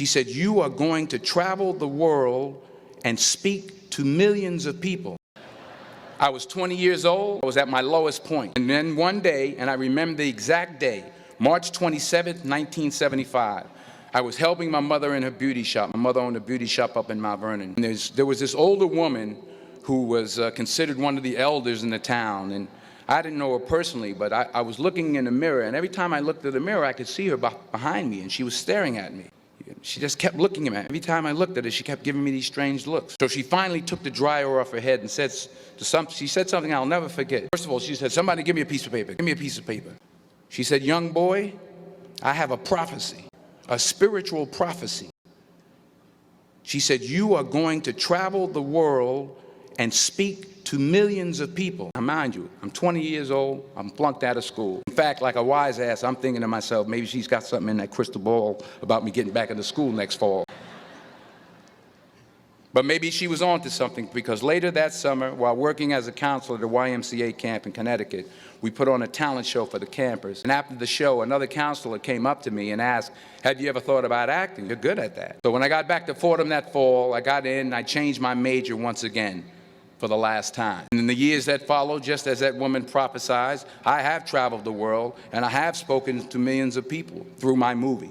She said, "You are going to travel the world and speak to millions of people." I was 20 years old. I was at my lowest point. And then one day, and I remember the exact day, March 27th, 1975, I was helping my mother in her beauty shop. My mother owned a beauty shop up in Mount Vernon. And there was this older woman who was considered one of the elders in the town. And I didn't know her personally, but I was looking in the mirror, and every time I looked at the mirror, I could see her behind me, and she was staring at me. She just kept looking at me. Every time I looked at her, she kept giving me these strange looks. So she finally took the dryer off her head and she said something I'll never forget. First of all, she said, "Somebody give me a piece of paper. Give me a piece of paper." She said, "Young boy, I have a prophecy, a spiritual prophecy." She said, "You are going to travel the world and speak to millions of people." Now, mind you, I'm 20 years old, I'm flunked out of school. In fact, like a wise ass, I'm thinking to myself, maybe she's got something in that crystal ball about me getting back into school next fall. But maybe she was on to something, because later that summer, while working as a counselor at the YMCA camp in Connecticut, we put on a talent show for the campers. And after the show, another counselor came up to me and asked, "Have you ever thought about acting? You're good at that." So when I got back to Fordham that fall, I got in and I changed my major once again, for the last time. And in the years that followed, just as that woman prophesied, I have traveled the world and I have spoken to millions of people through my movie.